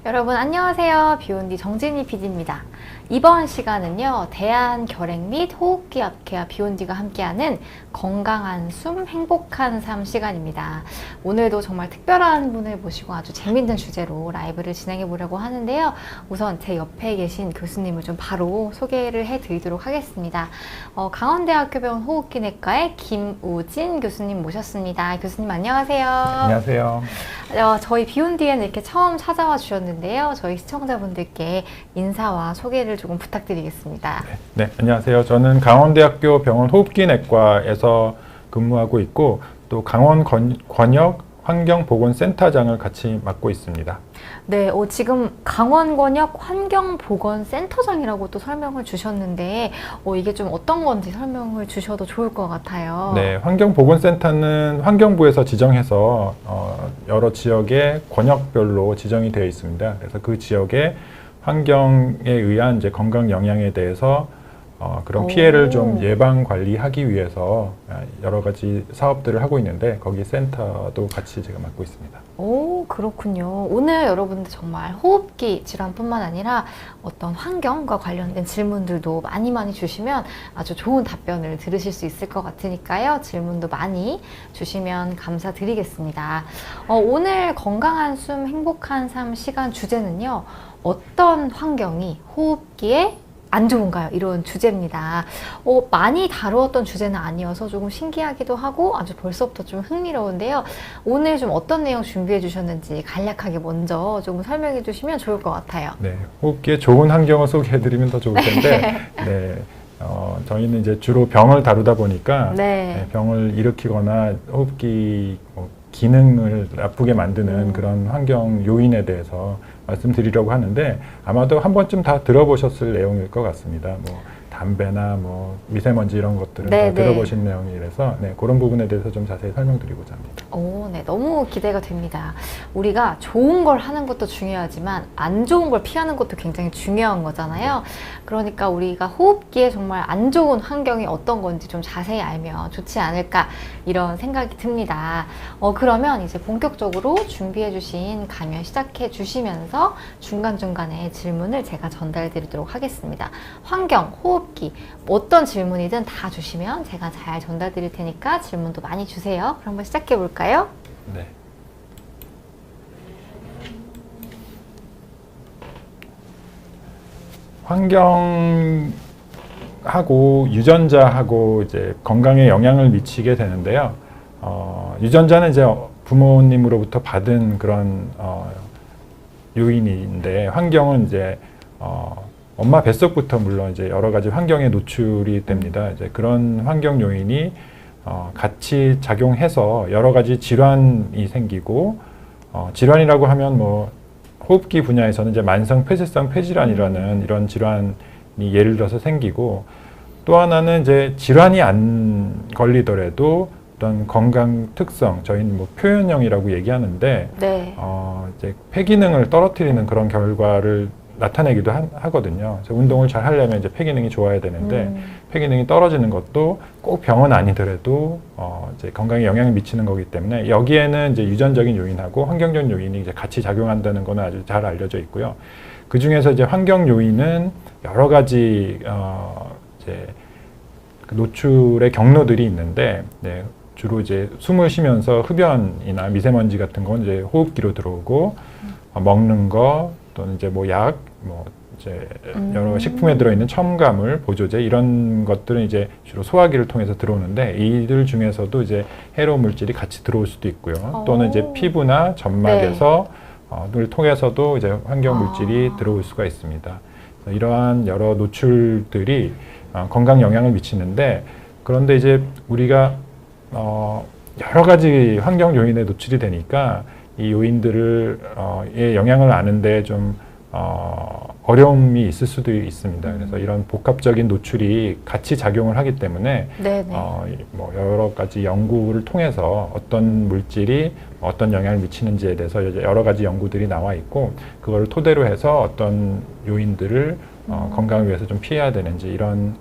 여러분 안녕하세요. 비욘디 정진희 PD입니다. 이번 시간은요, 대한결핵 및 호흡기압케어 비욘디가 함께하는 건강한 숨, 행복한 삶 시간입니다. 오늘도 정말 특별한 분을 모시고 아주 재밌는 주제로 라이브를 진행해 보려고 하는데요. 우선 제 옆에 계신 교수님을 좀 바로 소개를 해드리도록 하겠습니다. 강원대학교병원 호흡기내과의 김우진 교수님 모셨습니다. 교수님 안녕하세요. 안녕하세요. 저희 비욘디에는 이렇게 처음 찾아와 주셨는데요. 저희 시청자분들께 인사와 소개를 조금 부탁드리겠습니다. 네, 안녕하세요. 저는 강원대학교 병원 호흡기내과에서 근무하고 있고 또 강원 권역 환경보건센터장을 같이 맡고 있습니다. 네, 지금 강원권역 환경보건센터장이라고 또 설명을 주셨는데 이게 좀 어떤 건지 설명을 주셔도 좋을 것 같아요. 네, 환경보건센터는 환경부에서 지정해서 여러 지역의 권역별로 지정이 되어 있습니다. 그래서 그 지역의 환경에 의한 이제 건강 영향에 대해서 그런 피해를 좀 예방 관리하기 위해서 여러 가지 사업들을 하고 있는데 거기 센터도 같이 제가 맡고 있습니다. 오, 그렇군요. 오늘 여러분들 정말 호흡기 질환뿐만 아니라 어떤 환경과 관련된 질문들도 많이 주시면 아주 좋은 답변을 들으실 수 있을 것 같으니까요. 질문도 많이 주시면 감사드리겠습니다. 오늘 건강한 숨, 행복한 삶 시간 주제는요. 어떤 환경이 호흡기에 안 좋은가요? 이런 주제입니다. 많이 다루었던 주제는 아니어서 조금 신기하기도 하고 아주 벌써부터 좀 흥미로운데요. 오늘 좀 어떤 내용 준비해 주셨는지 간략하게 먼저 조금 설명해 주시면 좋을 것 같아요. 네, 호흡기에 좋은 환경을 소개해 드리면 더 좋을 텐데 네, 저희는 이제 주로 병을 다루다 보니까 병을 일으키거나 호흡기 기능을 나쁘게 만드는 그런 환경 요인에 대해서 말씀드리려고 하는데 아마도 한 번쯤 다 들어보셨을 내용일 것 같습니다. 뭐 담배나 뭐 미세먼지 이런 것들은 다 들어보신 내용이라서 그런 부분에 대해서 좀 자세히 설명드리고자 합니다. 네, 너무 기대가 됩니다. 우리가 좋은 걸 하는 것도 중요하지만 안 좋은 걸 피하는 것도 굉장히 중요한 거잖아요. 그러니까 우리가 호흡기에 정말 안 좋은 환경이 어떤 건지 좀 자세히 알면 좋지 않을까 이런 생각이 듭니다. 그러면 이제 본격적으로 준비해 주신 강연 시작해 주시면서 중간중간에 질문을 제가 전달해 드리도록 하겠습니다. 환경, 호흡기 어떤 질문이든 다 주시면 제가 잘 전달 드릴 테니까 질문도 많이 주세요. 그럼 한번 시작해 볼까요? 네. 환경하고 유전자하고 이제 건강에 영향을 미치게 되는데요. 유전자는 이제 부모님으로부터 받은 그런 요인인데 환경은 이제 엄마 뱃속부터 물론 이제 여러 가지 환경에 노출이 됩니다. 이제 그런 환경 요인이 같이 작용해서 여러 가지 질환이 생기고 질환이라고 하면 뭐 호흡기 분야에서는 이제 만성 폐쇄성 폐질환이라는 이런 질환이 예를 들어서 생기고 또 하나는 이제 질환이 안 걸리더라도 어떤 건강 특성 저희는 뭐 표현형이라고 얘기하는데 이제 폐기능을 떨어뜨리는 그런 결과를 나타내기도 하거든요. 그래서 운동을 잘 하려면 이제 폐기능이 좋아야 되는데 폐기능이 떨어지는 것도 꼭 병은 아니더라도 이제 건강에 영향을 미치는 거기 때문에 여기에는 이제 유전적인 요인하고 환경적 요인이 이제 같이 작용한다는 거는 아주 잘 알려져 있고요. 그 중에서 이제 환경 요인은 여러 가지 이제 노출의 경로들이 있는데 주로 이제 숨을 쉬면서 흡연이나 미세먼지 같은 건 이제 호흡기로 들어오고 먹는 거 또는 이제 뭐 약, 뭐 이제 여러 식품에 들어있는 첨가물, 보조제 이런 것들은 이제 주로 소화기를 통해서 들어오는데 이들 중에서도 이제 해로운 물질이 같이 들어올 수도 있고요. 또는 이제 피부나 점막에서 를 통해서도 이제 환경 물질이 들어올 수가 있습니다. 이러한 여러 노출들이 건강 영향을 미치는데 그런데 이제 우리가 여러 가지 환경 요인에 노출이 되니까 이 요인들을 영향을 아는데 좀 어려움이 있을 수도 있습니다. 그래서 이런 복합적인 노출이 같이 작용을 하기 때문에 뭐 여러 가지 연구를 통해서 어떤 물질이 어떤 영향을 미치는지에 대해서 여러 가지 연구들이 나와 있고 그걸 토대로 해서 어떤 요인들을 건강을 위해서 좀 피해야 되는지 이런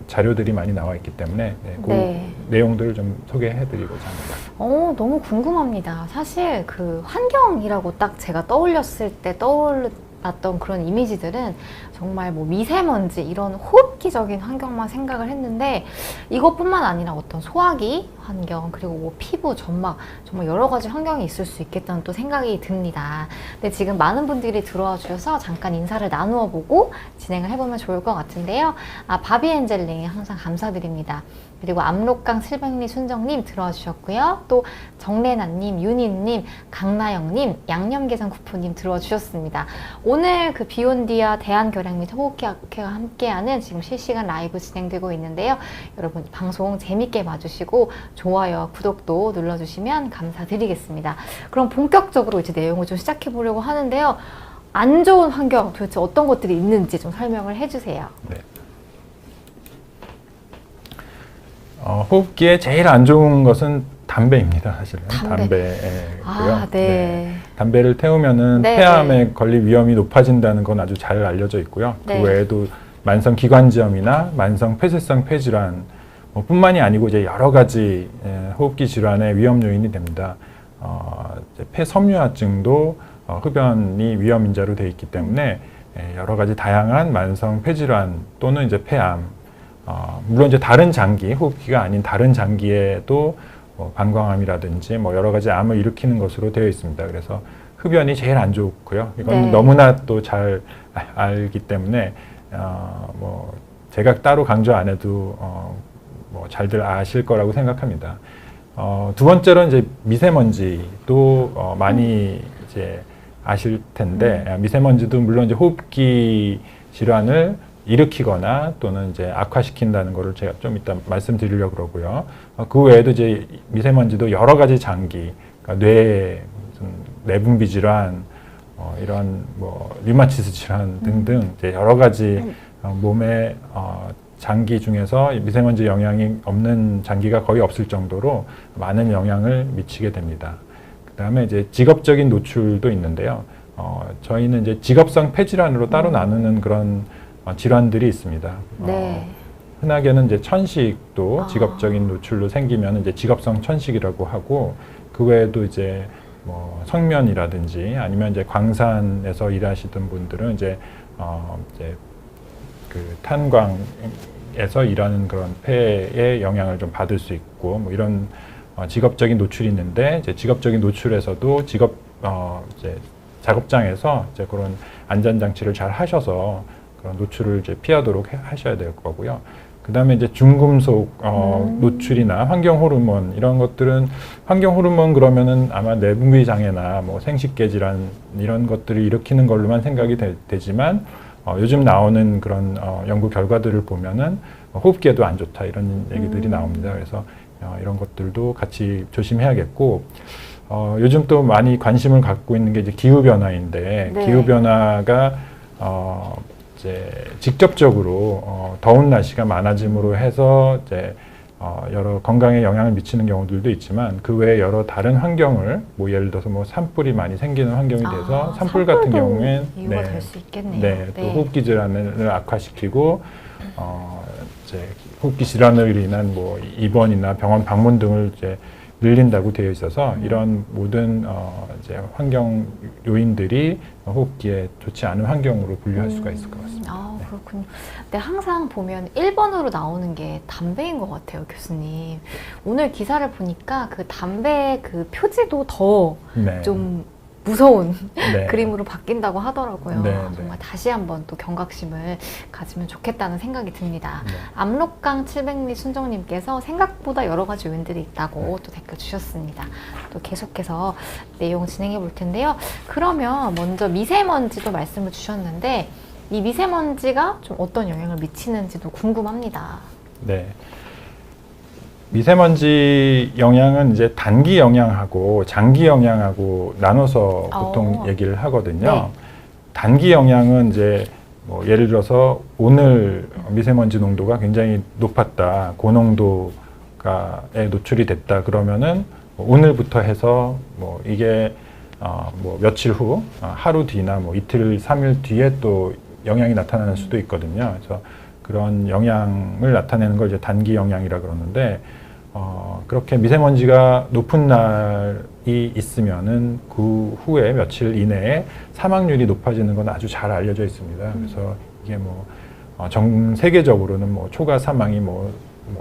자료들이 많이 나와 있기 때문에 그 네. 내용들을 좀 소개해드리고자 합니다. 너무 궁금합니다. 사실 그 환경이라고 딱 제가 떠올렸을 때 떠올랐던 그런 이미지들은 정말 뭐 미세먼지 이런 호흡기적인 환경만 생각을 했는데 이것뿐만 아니라 어떤 소화기 환경 그리고 뭐 피부 점막 정말 여러 가지 환경이 있을 수 있겠다는 또 생각이 듭니다. 근데 지금 많은 분들이 들어와 주셔서 잠깐 인사를 나누어 보고 진행을 해보면 좋을 것 같은데요. 바비엔젤님 항상 감사드립니다. 그리고 압록강 700리 순정님 들어와 주셨고요. 또 정래나님, 윤희님, 강나영님, 양념게장 쿠프님 들어와 주셨습니다. 오늘 그 비욘디아 대한결핵 및 호흡기학회가 함께하는 지금 실시간 라이브 진행되고 있는데요. 여러분 방송 재밌게 봐주시고 좋아요, 구독도 눌러주시면 감사드리겠습니다. 그럼 본격적으로 이제 내용을 좀 시작해 보려고 하는데요. 안 좋은 환경 도대체 어떤 것들이 있는지 좀 설명을 해주세요. 네. 호흡기에 제일 안 좋은 것은 담배입니다, 사실은. 담배고요. 네. 담배를 태우면은 네. 폐암에 걸릴 위험이 높아진다는 건 아주 잘 알려져 있고요. 네. 그 외에도 만성 기관지염이나 만성 폐쇄성 폐질환 뿐만이 아니고 이제 여러 가지 호흡기 질환의 위험 요인이 됩니다. 폐섬유화증도 흡연이 위험 인자로 되어 있기 때문에 여러 가지 다양한 만성 폐질환 또는 이제 폐암, 물론 이제 다른 장기, 호흡기가 아닌 다른 장기에도 방광암이라든지 뭐 여러 가지 암을 일으키는 것으로 되어 있습니다. 그래서 흡연이 제일 안 좋고요. 이건 네. 너무나 또 잘 알기 때문에 뭐 제가 따로 강조 안 해도 뭐 잘들 아실 거라고 생각합니다. 두 번째로는 이제 미세먼지도 많이 이제 아실 텐데 미세먼지도 물론 이제 호흡기 질환을 일으키거나 또는 이제 악화시킨다는 거를 제가 좀 이따 말씀드리려고 그러고요. 그 외에도 이제 미세먼지도 여러 가지 장기, 그러니까 뇌 내분비 질환, 이런 뭐 류마티스 질환 등등 이제 여러 가지 몸의 장기 중에서 미세먼지 영향이 없는 장기가 거의 없을 정도로 많은 영향을 미치게 됩니다. 그다음에 이제 직업적인 노출도 있는데요. 저희는 이제 직업성 폐질환으로 따로 나누는 그런 질환들이 있습니다. 네. 흔하게는 이제 천식도 직업적인 노출로 생기면 이제 직업성 천식이라고 하고 그 외에도 이제 뭐 성면이라든지 아니면 이제 광산에서 일하시던 분들은 이제 그 탄광에서 일하는 그런 폐의 영향을 좀 받을 수 있고 뭐 이런 직업적인 노출이 있는데 이제 직업적인 노출에서도 이제 작업장에서 이제 그런 안전 장치를 잘 하셔서 그런 노출을 이제 피하도록 하셔야 될 거고요. 그 다음에 이제 중금속 노출이나 환경 호르몬 이런 것들은 환경 호르몬 그러면은 아마 내분비 장애나 뭐 생식계 질환 이런 것들을 일으키는 걸로만 생각이 되지만 요즘 나오는 그런 연구 결과들을 보면은 호흡기에도 안 좋다 이런 얘기들이 나옵니다. 그래서 이런 것들도 같이 조심해야겠고 요즘 또 많이 관심을 갖고 있는 게 이제 기후 변화인데 네. 기후 변화가 이제 직접적으로 더운 날씨가 많아짐으로 해서 이제 여러 건강에 영향을 미치는 경우들도 있지만 그 외에 여러 다른 환경을 뭐 예를 들어서 뭐 산불이 많이 생기는 환경이 돼서 산불 같은 경우엔 이유가 될 수 있겠네요. 네, 또 호흡기 질환을 악화시키고 이제 호흡기 질환으로 인한 뭐 입원이나 병원 방문 등을 이제 늘린다고 되어 있어서 이런 모든 이제 환경 요인들이 호흡기에 좋지 않은 환경으로 분류할 수가 있을 것 같습니다. 네. 그렇군요. 근데 항상 보면 1번으로 나오는 게 담배인 것 같아요, 교수님. 오늘 기사를 보니까 그 담배 그 표지도 더 좀 무서운 네. 그림으로 바뀐다고 하더라고요. 네, 정말 다시 한번 또 경각심을 가지면 좋겠다는 생각이 듭니다. 네. 압록강 700리 순정님께서 생각보다 여러 가지 요인들이 있다고 또 댓글 주셨습니다. 또 계속해서 내용 진행해 볼 텐데요. 그러면 먼저 미세먼지도 말씀을 주셨는데 이 미세먼지가 좀 어떤 영향을 미치는지도 궁금합니다. 네. 미세먼지 영향은 이제 단기 영향하고 장기 영향하고 나눠서 보통 얘기를 하거든요. 네. 단기 영향은 이제 뭐 예를 들어서 오늘 미세먼지 농도가 굉장히 높았다, 고농도가에 노출이 됐다 그러면은 오늘부터 해서 뭐 이게 뭐 며칠 후, 하루 뒤나 뭐 이틀, 3일 뒤에 또 영향이 나타날 수도 있거든요. 그래서 그런 영향을 나타내는 걸 이제 단기 영향이라 그러는데 그렇게 미세먼지가 높은 날이 있으면은 그 후에 며칠 이내에 사망률이 높아지는 건 아주 잘 알려져 있습니다. 그래서 이게 뭐 전 세계적으로는 뭐 초과 사망이 뭐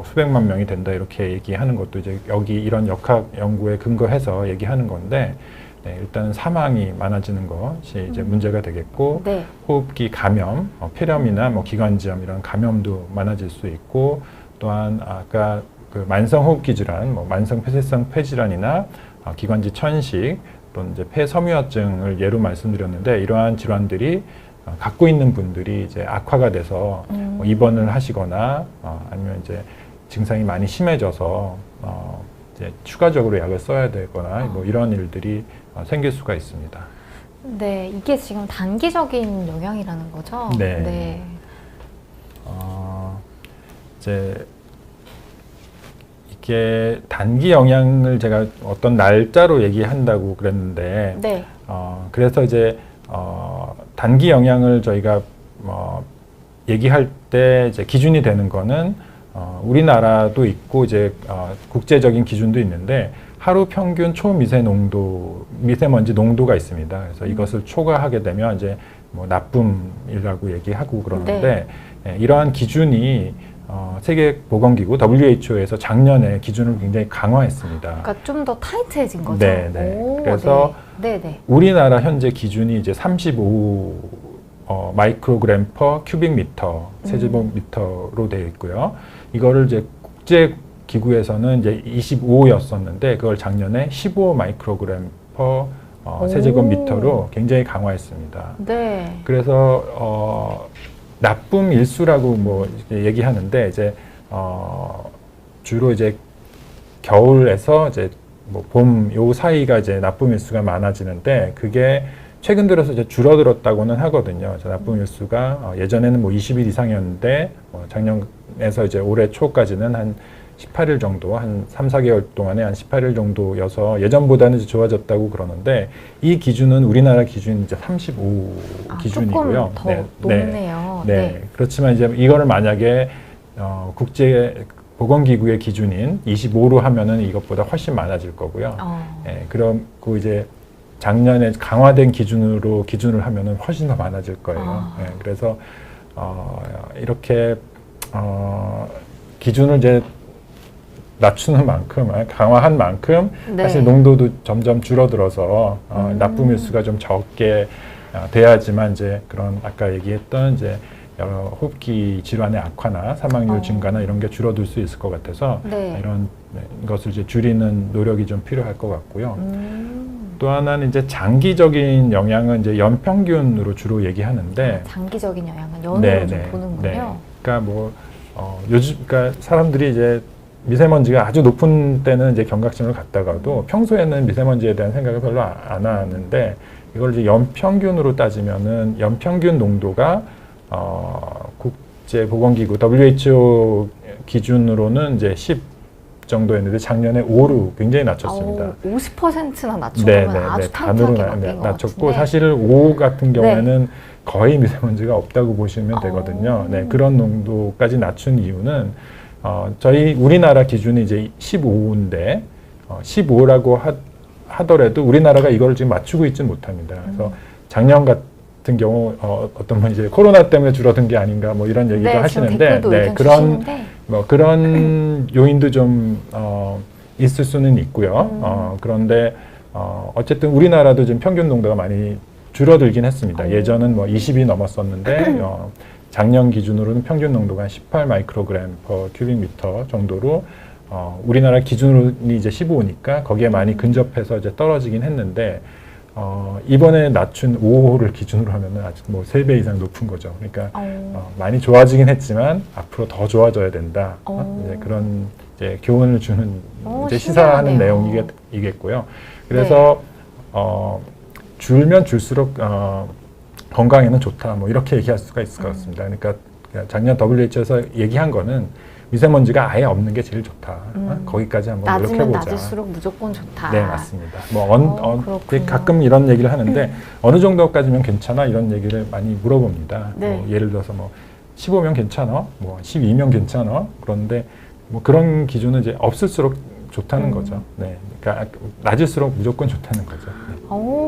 수백만 명이 된다 이렇게 얘기하는 것도 이제 여기 이런 역학 연구에 근거해서 얘기하는 건데 네, 일단은 사망이 많아지는 것이 이제 문제가 되겠고 네. 호흡기 감염, 폐렴이나 뭐 기관지염 이런 감염도 많아질 수 있고 또한 아까 그 만성 호흡기 질환, 뭐 만성 폐쇄성 폐질환이나 기관지 천식 또는 이제 폐섬유화증을 예로 말씀드렸는데 이러한 질환들이 갖고 있는 분들이 이제 악화가 돼서 뭐 입원을 하시거나 아니면 이제 증상이 많이 심해져서 이제 추가적으로 약을 써야 되거나 뭐 이런 일들이 생길 수가 있습니다. 네, 이게 지금 단기적인 영향이라는 거죠? 네. 네. 이제 이게 단기 영향을 제가 어떤 날짜로 얘기한다고 그랬는데, 네. 그래서 이제 단기 영향을 저희가 얘기할 때 이제 기준이 되는 거는 우리나라도 있고 이제 국제적인 기준도 있는데 하루 평균 미세먼지 농도가 있습니다. 그래서 이것을 초과하게 되면 이제 뭐 나쁨이라고 얘기하고 그러는데 이러한 기준이 세계보건기구 WHO에서 작년에 기준을 굉장히 강화했습니다. 그러니까 좀 더 타이트해진 거죠? 네, 네. 그래서 네, 네. 우리나라 현재 기준이 이제 35 마이크로그램 퍼 큐빅미터 세제곱미터로 되어 있고요. 이거를 이제 국제 기구에서는 이제 25였었는데 그걸 작년에 15 마이크로그램 퍼 세제곱미터로 굉장히 강화했습니다. 네. 그래서 나쁨 일수라고 뭐 얘기하는데 이제 주로 이제 겨울에서 이제 뭐 봄 요 사이가 이제 나쁨 일수가 많아지는데 그게 최근 들어서 이제 줄어들었다고는 하거든요. 나쁨 일수가 예전에는 뭐 20일 이상이었는데 작년에서 이제 올해 초까지는 한 18일 정도, 한 3, 4개월 동안에 한 18일 정도여서 예전보다는 이제 좋아졌다고 그러는데 이 기준은 우리나라 기준이 이제 35 기준이고요. 조금 더 높네요. 네. 네. 그렇지만 이제 이거를 만약에 국제 보건기구의 기준인 25로 하면은 이것보다 훨씬 많아질 거고요. 네, 그럼 그 이제 작년에 강화된 기준을 하면은 훨씬 더 많아질 거예요. 네, 그래서 이렇게 기준을 이제 낮추는 만큼, 강화한 만큼 네. 사실 농도도 점점 줄어들어서 나쁨 일수가 좀 적게 돼야지만 이제 그런 아까 얘기했던 이제 여러 호흡기 질환의 악화나 사망률 증가나 이런 게 줄어들 수 있을 것 같아서 네. 이런 것을 이제 줄이는 노력이 좀 필요할 것 같고요. 또 하나는 이제 장기적인 영향은 이제 연평균으로 주로 얘기하는데 장기적인 영향은 연으로 네, 좀 네, 보는군요. 네. 그러니까 뭐 그러니까 사람들이 이제 미세먼지가 아주 높은 때는 이제 경각심을 갖다가도 평소에는 미세먼지에 대한 생각을 별로 안 하는데 이걸 이제 연평균으로 따지면은 연평균 농도가 국제보건기구 WHO 기준으로는 이제 10 정도였는데 작년에 5로 굉장히 낮췄습니다. 50%나 낮춘 거면 아주 타이트하게 바뀐 것 낮췄고 같은데. 사실 5 같은 경우에는 거의 미세먼지가 없다고 보시면 되거든요. 네, 그런 농도까지 낮춘 이유는 우리나라 기준이 이제 15인데 15라고 하더라도 우리나라가 이걸 지금 맞추고 있지는 못합니다. 그래서 작년 같은 경우 어떤 분 이제 코로나 때문에 줄어든 게 아닌가 뭐 이런 얘기도 하시는데 그런 요인도 좀 있을 수는 있고요. 그런데 어쨌든 우리나라도 지금 평균 농도가 많이 줄어들긴 했습니다. 예전은 뭐 20이 넘었었는데 작년 기준으로는 평균 농도가 한 18 마이크로그램 퍼 큐빅미터 정도로 우리나라 기준으로 이제 15니까 거기에 많이 근접해서 이제 떨어지긴 했는데 이번에 낮춘 5호를 기준으로 하면은 아직 뭐 3배 이상 높은 거죠. 그러니까 많이 좋아지긴 했지만 앞으로 더 좋아져야 된다. 이제 그런 이제 교훈을 주는 이제 시사하는 내용이겠고요. 그래서 줄면 줄수록 건강에는 좋다. 뭐 이렇게 얘기할 수가 있을 것 같습니다. 그러니까 작년 WHO에서 얘기한 거는 미세먼지가 아예 없는 게 제일 좋다. 거기까지 한번 낮으면 노력해보자. 낮을수록 무조건 좋다. 네, 맞습니다. 그렇군요. 가끔 이런 얘기를 하는데 어느 정도까지면 괜찮아 이런 얘기를 많이 물어봅니다. 네. 뭐 예를 들어서 뭐 15면 괜찮아, 뭐 12면 괜찮아. 그런데 뭐 그런 기준은 이제 없을수록 좋다는 거죠. 네, 그러니까 낮을수록 무조건 좋다는 거죠. 네.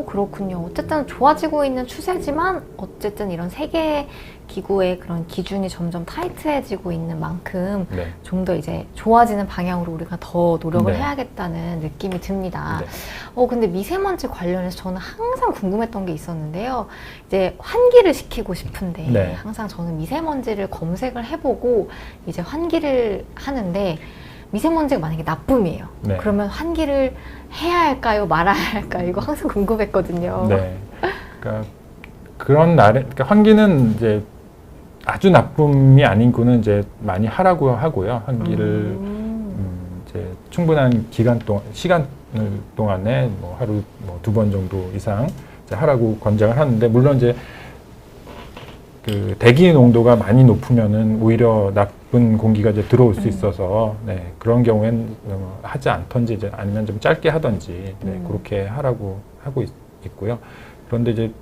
그렇군요. 어쨌든 좋아지고 있는 추세지만 어쨌든 이런 세계 기구의 그런 기준이 점점 타이트해지고 있는 만큼 네. 좀 더 이제 좋아지는 방향으로 우리가 더 노력을 네. 해야겠다는 느낌이 듭니다. 네. 근데 미세먼지 관련해서 저는 항상 궁금했던 게 있었는데요. 이제 환기를 시키고 싶은데 네. 항상 저는 미세먼지를 검색을 해보고 이제 환기를 하는데 미세먼지가 만약에 나쁨이에요. 네. 그러면 환기를 해야 할까요? 말아야 할까요? 이거 항상 궁금했거든요. 네. 그러니까 그런 날에 그러니까 환기는 이제 아주 나쁨이 아닌고는 이제 많이 하라고 하고요. 환기를 이제 충분한 시간 동안에 뭐 하루 뭐 2번 정도 이상 이제 하라고 권장을 하는데 물론 이제 그 대기 농도가 많이 높으면은 오히려 나쁜 공기가 이제 들어올 수 있어서 네, 그런 경우엔 하지 않던지 이제 아니면 좀 짧게 하던지 네, 그렇게 하라고 하고 있고요. 그런데 이제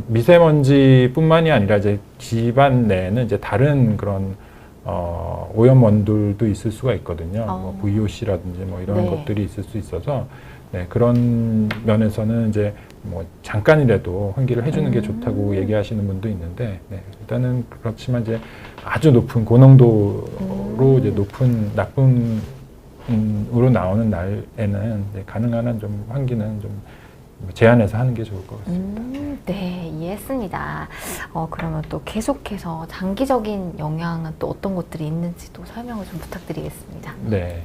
미세먼지뿐만이 아니라 이제 집안 내에는 이제 다른 그런 오염원들도 있을 수가 있거든요. 뭐 VOC라든지 뭐 이런 네. 것들이 있을 수 있어서 네, 그런 면에서는 이제 뭐 잠깐이라도 환기를 해주는 게 좋다고 얘기하시는 분도 있는데 네, 일단은 그렇지만 이제 아주 높은 고농도로 이제 높은 나쁨으로 나오는 날에는 네, 가능한 한 좀 환기는 좀 제한해서 하는 게 좋을 것 같습니다. 네, 이해했습니다. 그러면 또 계속해서 장기적인 영향은 또 어떤 것들이 있는지도 설명을 좀 부탁드리겠습니다. 네.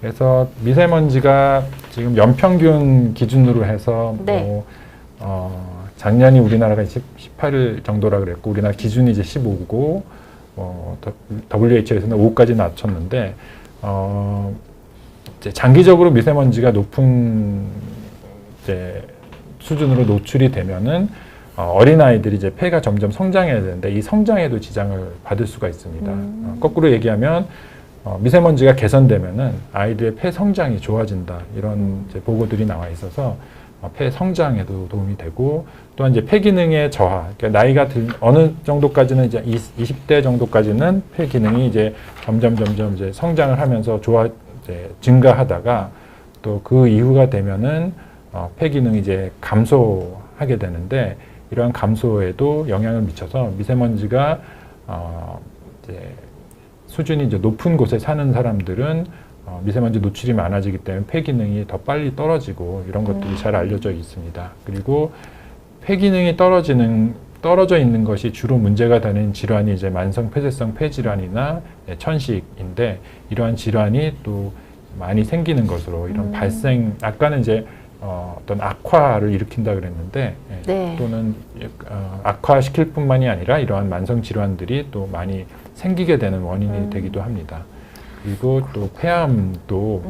그래서 미세먼지가 지금 연평균 기준으로 해서 네. 작년이 우리나라가 18일 정도라 그랬고 우리나라 기준이 이제 15고 WHO에서는 5까지 낮췄는데 이제 장기적으로 미세먼지가 높은 이제 수준으로 노출이 되면은 어린 아이들이 이제 폐가 점점 성장해야 되는데 이 성장에도 지장을 받을 수가 있습니다. 거꾸로 얘기하면 미세먼지가 개선되면은 아이들의 폐 성장이 좋아진다 이런 이제 보고들이 나와 있어서 폐 성장에도 도움이 되고 또한 이제 폐 기능의 저하, 그러니까 나이가 어느 정도까지는 이제 20대 정도까지는 폐 기능이 이제 점점 이제 성장을 하면서 이제 증가하다가 또 그 이후가 되면은 폐 기능이 이제 감소하게 되는데 이러한 감소에도 영향을 미쳐서 미세먼지가 이제 수준이 이제 높은 곳에 사는 사람들은 미세먼지 노출이 많아지기 때문에 폐 기능이 더 빨리 떨어지고 이런 것들이 잘 알려져 있습니다. 그리고 폐 기능이 떨어져 있는 것이 주로 문제가 되는 질환이 이제 만성 폐쇄성 폐질환이나 천식인데 이러한 질환이 또 많이 생기는 것으로 이런 아까는 이제 어떤 악화를 일으킨다 그랬는데 네. 또는 악화시킬 뿐만이 아니라 이러한 만성 질환들이 또 많이 생기게 되는 원인이 되기도 합니다. 그리고 또 폐암도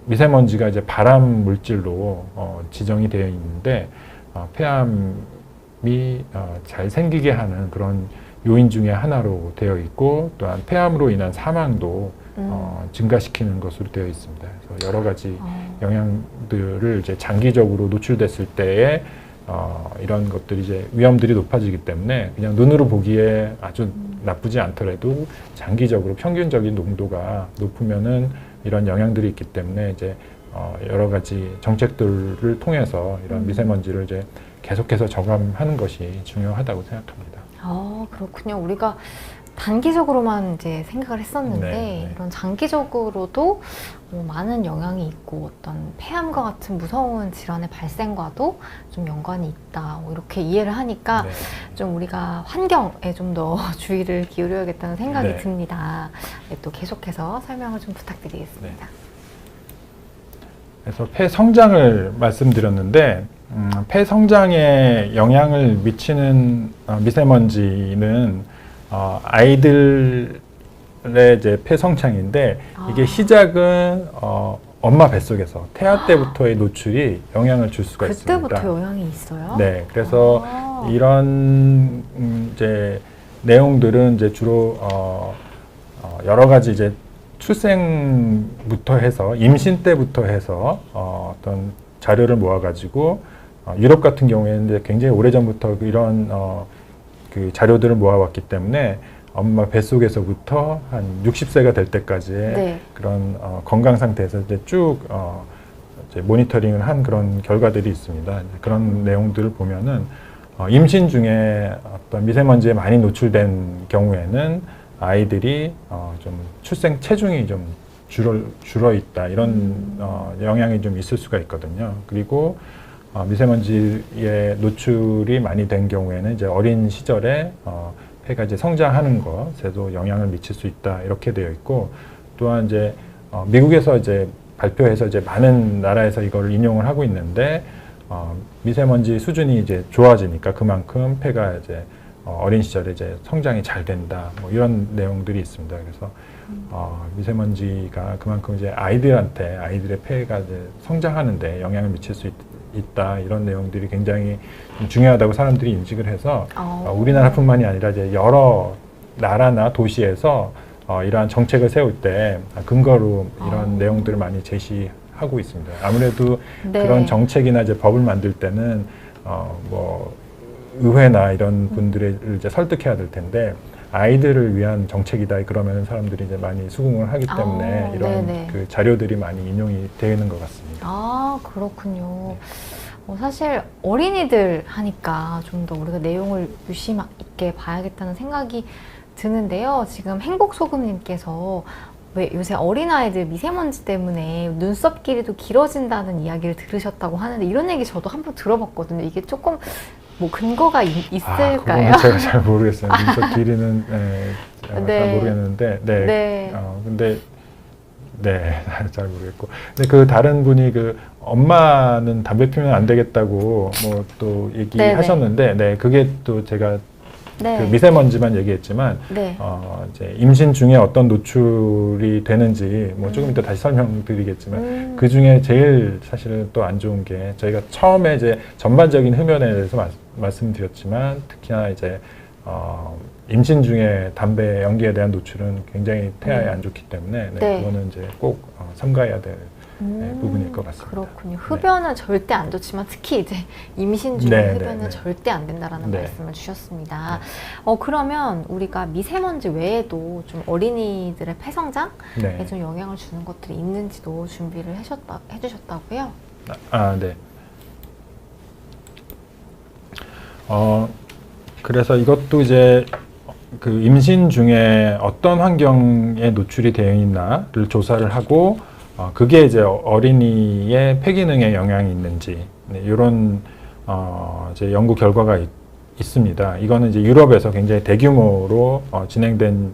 미세먼지가 이제 발암 물질로 지정이 되어 있는데 폐암이 잘 생기게 하는 그런 요인 중에 하나로 되어 있고 또한 폐암으로 인한 사망도 증가시키는 것으로 되어 있습니다. 그래서 여러 가지 영향들을 이제 장기적으로 노출됐을 때에 이런 것들이 이제 위험들이 높아지기 때문에 그냥 눈으로 보기에 아주 나쁘지 않더라도 장기적으로 평균적인 농도가 높으면은 이런 영향들이 있기 때문에 이제 여러 가지 정책들을 통해서 이런 미세먼지를 이제 계속해서 저감하는 것이 중요하다고 생각합니다. 그렇군요. 우리가 단기적으로만 이제 생각을 했었는데 네. 이런 장기적으로도 많은 영향이 있고 어떤 폐암과 같은 무서운 질환의 발생과도 좀 연관이 있다. 이렇게 이해를 하니까 네. 좀 우리가 환경에 좀 더 주의를 기울여야겠다는 생각이 네. 듭니다. 네, 또 계속해서 설명을 좀 부탁드리겠습니다. 그래서 폐 성장을 말씀드렸는데 폐 성장에 영향을 미치는 미세먼지는 아이들의 이제 폐 성장인데 이게 시작은 엄마 뱃속에서 태아 때부터의 노출이 영향을 줄 수가 있습니다. 그때부터 영향이 있어요? 네, 그래서 이런 이제 내용들은 이제 주로 여러 가지 이제 출생부터 해서 임신 때부터 해서 어떤 자료를 모아가지고 유럽 같은 경우에는 이제 굉장히 오래전부터 이런 그 자료들을 모아왔기 때문에 엄마 뱃속에서부터 한 60세가 될 때까지의 네. 그런 건강 상태에서 이제 쭉 이제 모니터링을 한 그런 결과들이 있습니다. 이제 그런 내용들을 보면은 임신 중에 어떤 미세먼지에 많이 노출된 경우에는 아이들이 좀 출생 체중이 좀 줄어 있다 이런 영향이 좀 있을 수가 있거든요. 그리고 미세먼지에 노출이 많이 된 경우에는 이제 어린 시절에 폐가 이제 성장하는 것에도 영향을 미칠 수 있다 이렇게 되어 있고, 또한 이제 미국에서 이제 발표해서 이제 많은 나라에서 이걸 인용을 하고 있는데 미세먼지 수준이 이제 좋아지니까 그만큼 폐가 이제 어린 시절에 이제 성장이 잘 된다 뭐 이런 내용들이 있습니다. 그래서 미세먼지가 그만큼 이제 아이들의 폐가 이제 성장하는데 영향을 미칠 수 있다 이런 내용들이 굉장히 중요하다고 사람들이 인식을 해서 우리나라뿐만이 아니라 이제 여러 나라나 도시에서 이러한 정책을 세울 때 근거로 이런 내용들을 많이 제시하고 있습니다. 아무래도 네. 그런 정책이나 이제 법을 만들 때는 뭐 의회나 이런 분들을 이제 설득해야 될 텐데 아이들을 위한 정책이다 그러면 사람들이 이제 많이 수긍을 하기 때문에 이런 네네. 그 자료들이 많이 인용이 되는 것 같습니다. 아, 그렇군요. 사실 어린이들 하니까 좀 더 우리가 내용을 유심 있게 봐야겠다는 생각이 드는데요. 지금 행복소금님께서 왜 요새 어린아이들 미세먼지 때문에 눈썹 길이도 길어진다는 이야기를 들으셨다고 하는데 이런 얘기 저도 한번 들어봤거든요. 이게 조금 뭐 근거가 있을까요? 그거는 제가 잘 모르겠어요. 눈썹 길이는 잘 네. 모르겠는데, 네. 근데 잘 모르겠고, 근데 그 다른 분이 그 엄마는 담배 피우면 안 되겠다고 뭐 또 얘기하셨는데, 네, 그게 또 제가 네. 그 미세먼지만 얘기했지만, 네. 이제 임신 중에 어떤 노출이 되는지 뭐 조금 이따 다시 설명드리겠지만 그 중에 제일 사실은 또 안 좋은 게 저희가 처음에 이제 전반적인 흡연에 대해서 말씀드렸지만 특히나 이제 임신 중에 담배 연기에 대한 노출은 굉장히 태아에 안 좋기 때문에 네. 그거는 이제 꼭 삼가해야 될 부분일 것 같습니다. 그렇군요. 흡연은 절대 안 좋지만 특히 이제 임신 중에 네, 흡연은 네, 네. 절대 안 된다라는 네. 말씀을 주셨습니다. 그러면 우리가 미세먼지 외에도 좀 어린이들의 폐성장에 네. 좀 영향을 주는 것들이 있는지도 준비를 해주셨다고요? 네. 그래서 이것도 이제 그 임신 중에 어떤 환경에 노출이 되어 있나를 조사를 하고 그게 이제 어린이의 폐기능에 영향이 있는지 이런 이제 연구 결과가 있습니다. 이거는 이제 유럽에서 굉장히 대규모로 진행된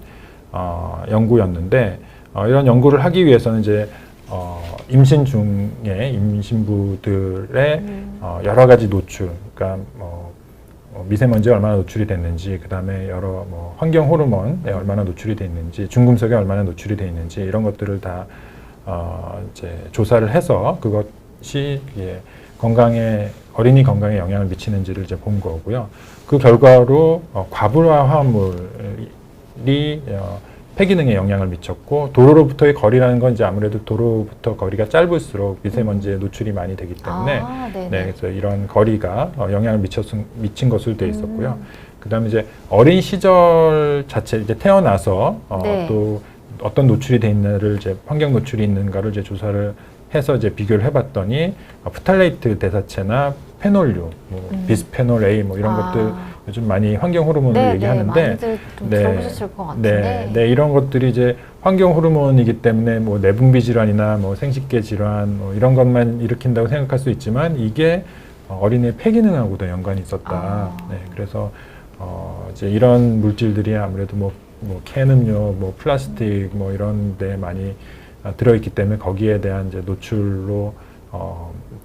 연구였는데 이런 연구를 하기 위해서는 이제 임신 중에 임신부들의 여러 가지 노출, 그러니까 미세먼지에 얼마나 노출이 됐는지, 그 다음에 여러 환경 호르몬에 얼마나 노출이 돼 있는지, 중금속에 얼마나 노출이 돼 있는지 이런 것들을 다 이제 조사를 해서 그것이 어린이 건강에 영향을 미치는지를 이제 본 거고요. 그 결과로 과부하 화합물이 폐기능에 영향을 미쳤고, 도로로부터의 거리라는 건 이제 아무래도 도로부터 거리가 짧을수록 미세먼지에 노출이 많이 되기 때문에 그래서 이런 거리가 영향을 미친 것으로 되어 있었고요. 그다음에 이제 어린 시절 자체 이제 태어나서 또 어떤 노출이 돼 있는가를 이제 환경 노출이 있는가를 이제 조사를 해서 이제 비교를 해봤더니 프탈레이트 대사체나 페놀류, 비스페놀 A 뭐 이런 것들 요즘 많이 환경 호르몬으로 얘기하는데, 많이들 좀 들어보셨을 것 같은데, 이런 것들이 이제 환경 호르몬이기 때문에 뭐 내분비 질환이나 뭐 생식계 질환 뭐 이런 것만 일으킨다고 생각할 수 있지만 이게 어린이의 폐기능하고도 연관이 있었다. 그래서 이제 이런 물질들이 아무래도 뭐 캔 음료, 뭐 플라스틱, 뭐 이런 데 많이 들어있기 때문에 거기에 대한 이제 노출로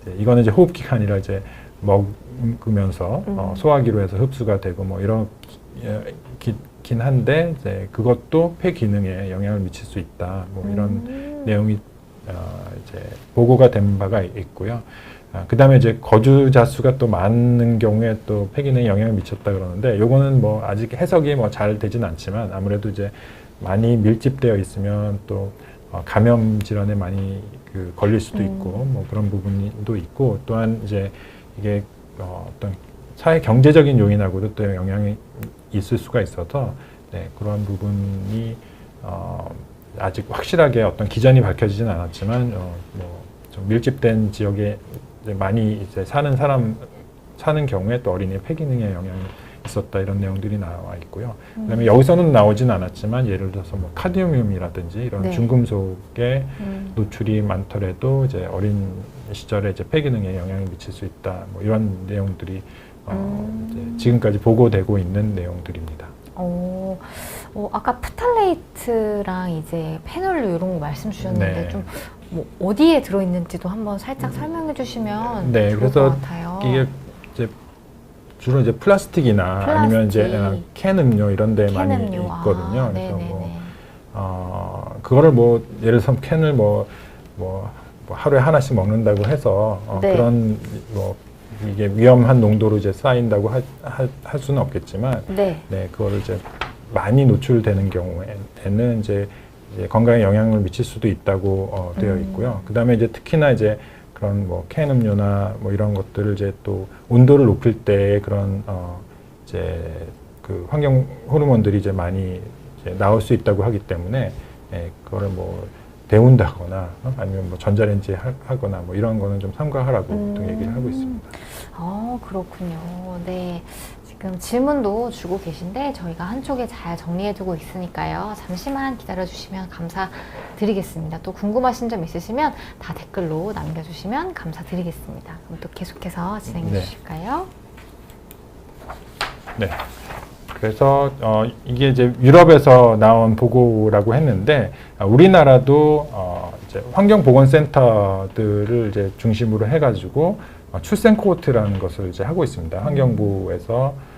이제 이거는 이제 호흡기가 아니라 이제 먹으면서 소화기로 해서 흡수가 되고 뭐 이렇긴 한데 이제 그것도 폐 기능에 영향을 미칠 수 있다. 뭐 이런 내용이 이제 보고가 된 바가 있고요. 그 다음에 이제 거주자 수가 또 많은 경우에 또 폐기능에 영향을 미쳤다 그러는데, 요거는 뭐 아직 해석이 뭐 잘 되진 않지만 아무래도 이제 많이 밀집되어 있으면 또 감염 질환에 많이 걸릴 수도 있고 뭐 그런 부분도 있고 또한 이제 이게 어떤 사회 경제적인 요인하고도 또 영향이 있을 수가 있어서 네, 그런 부분이 아직 확실하게 어떤 기전이 밝혀지진 않았지만 뭐 좀 밀집된 지역에 이제 많이 이제 사는 경우에 또 어린이의 폐기능에 영향이 있었다 이런 내용들이 나와 있고요. 그다음에 여기서는 나오진 않았지만 예를 들어서 뭐 카드뮴이라든지 이런 네. 중금속에 노출이 많더라도 이제 어린 시절에 이제 폐기능에 영향을 미칠 수 있다. 뭐 이런 내용들이 이제 지금까지 보고되고 있는 내용들입니다. 아까 프탈레이트랑 이제 페놀 이런 거 말씀 주셨는데 네. 좀 뭐 어디에 들어있는지도 한번 살짝 설명해 주시면 네, 좋을 그래서 것 같아요. 이게 이제 주로 이제 플라스틱이나 아니면 이제 플라스틱. 캔 음료 이런 데 많이 캔 음료. 있거든요. 그래서 네네네. 뭐 그거를 뭐 예를 들어서 캔을 뭐 하루에 하나씩 먹는다고 해서 네. 그런 뭐 이게 위험한 농도로 이제 쌓인다고 할 수는 없겠지만 네. 네, 그거를 이제 많이 노출되는 경우에는 이제 건강에 영향을 미칠 수도 있다고 되어 있고요. 그다음에 이제 특히나 이제 그런 뭐 캔 음료나 뭐 이런 것들을 이제 또 온도를 높일 때 그런 이제 그 환경 호르몬들이 이제 많이 이제 나올 수 있다고 하기 때문에 그거를 뭐 데운다거나 아니면 뭐 전자레인지에 하거나 뭐 이런 거는 좀 삼가하라고 보통 얘기를 하고 있습니다. 그렇군요. 네. 지금 질문도 주고 계신데 저희가 한쪽에 잘 정리해두고 있으니까요. 잠시만 기다려주시면 감사드리겠습니다. 또 궁금하신 점 있으시면 다 댓글로 남겨주시면 감사드리겠습니다. 그럼 또 계속해서 진행해 네. 주실까요? 네. 그래서 이게 이제 유럽에서 나온 보고라고 했는데 우리나라도 이제 환경보건센터들을 이제 중심으로 해가지고 출생 코호트라는 것을 이제 하고 있습니다. 환경부에서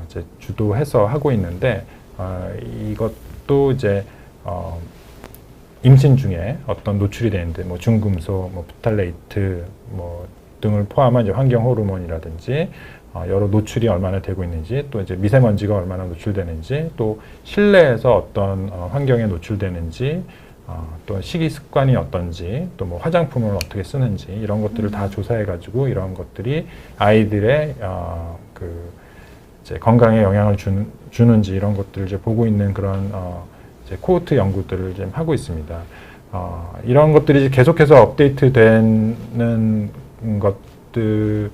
이제 주도해서 하고 있는데 이것도 이제 임신 중에 어떤 노출이 되는데 뭐 중금속, 뭐 프탈레이트 뭐 등을 포함한 이제 환경 호르몬이라든지 여러 노출이 얼마나 되고 있는지 또 이제 미세먼지가 얼마나 노출되는지 또 실내에서 어떤 환경에 노출되는지 또 식이 습관이 어떤지 또 뭐 화장품을 어떻게 쓰는지 이런 것들을 다 조사해 가지고 이런 것들이 아이들의 그 이제 건강에 영향을 주는지 이런 것들을 이제 보고 있는 그런 이제 코호트 연구들을 지금 하고 있습니다. 이런 것들이 이제 계속해서 업데이트되는 것들,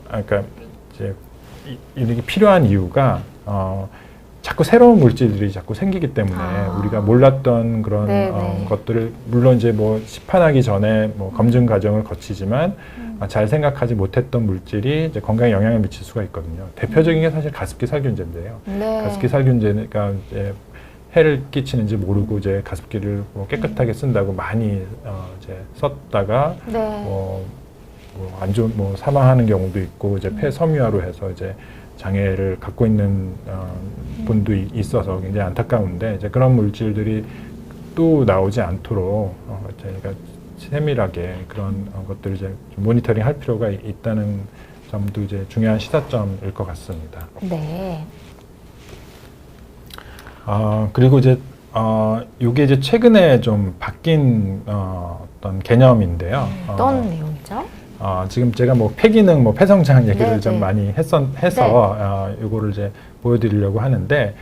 그러니까 이제 이게 필요한 이유가 자꾸 새로운 물질들이 자꾸 생기기 때문에 우리가 몰랐던 그런 것들을 물론 이제 뭐 시판하기 전에 뭐 검증 과정을 거치지만 잘 생각하지 못했던 물질이 이제 건강에 영향을 미칠 수가 있거든요. 대표적인 게 사실 가습기 살균제인데요. 네. 가습기 살균제가 이제 해를 끼치는지 모르고 이제 가습기를 뭐 깨끗하게 쓴다고 많이 이제 썼다가 네. 안 좋은 뭐 사망하는 경우도 있고 이제 폐 섬유화로 해서 이제 장애를 갖고 있는 분도 있어서 굉장히 안타까운데 이제 그런 물질들이 또 나오지 않도록 저희가 세밀하게 그런 것들을 이제 좀 모니터링 할 필요가 있다는 점도 이제 중요한 시사점일 것 같습니다. 네. 그리고 이제 이게 이제 최근에 좀 바뀐 어떤 개념인데요. 어떤 내용이죠? 지금 제가 뭐 폐기능, 뭐 폐성장 얘기를 네, 좀 네. 많이 해서 이거를 이제 보여드리려고 하는데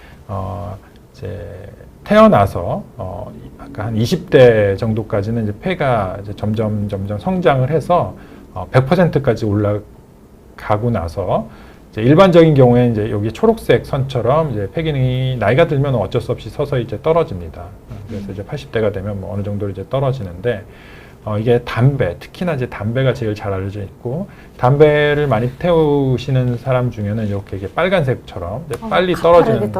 이제 태어나서 아까 한 20대 정도까지는 이제 폐가 이제 점점 성장을 해서 100%까지 올라가고 나서 이제 일반적인 경우에 이제 여기 초록색 선처럼 이제 폐기능이 나이가 들면 어쩔 수 없이 서서히 이제 떨어집니다. 그래서 이제 80대가 되면 뭐 어느 정도 이제 떨어지는데 이게 담배, 특히나 이제 담배가 제일 잘 알려져 있고 담배를 많이 태우시는 사람 중에는 이렇게 빨간색처럼 이제 빨리 떨어지는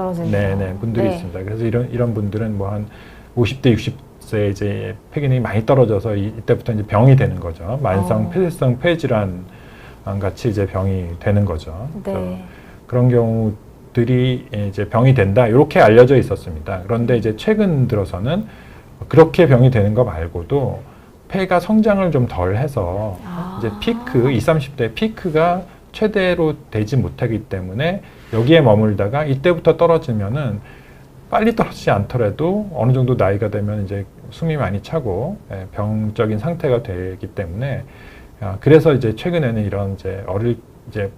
분들이 네. 있습니다. 그래서 이런 분들은 뭐 한 50대, 60세 이제 폐기능이 많이 떨어져서 이때부터 이제 병이 되는 거죠. 만성 폐쇄성 폐질환 같이 이제 병이 되는 거죠. 네. 그런 경우들이 이제 병이 된다 이렇게 알려져 있었습니다. 그런데 이제 최근 들어서는 그렇게 병이 되는 거 말고도 폐가 성장을 좀 덜 해서 이제 피크, 20, 30대 피크가 최대로 되지 못하기 때문에 여기에 머물다가 이때부터 떨어지면은 빨리 떨어지지 않더라도 어느 정도 나이가 되면 이제 숨이 많이 차고 병적인 상태가 되기 때문에 그래서 이제 최근에는 이런 이제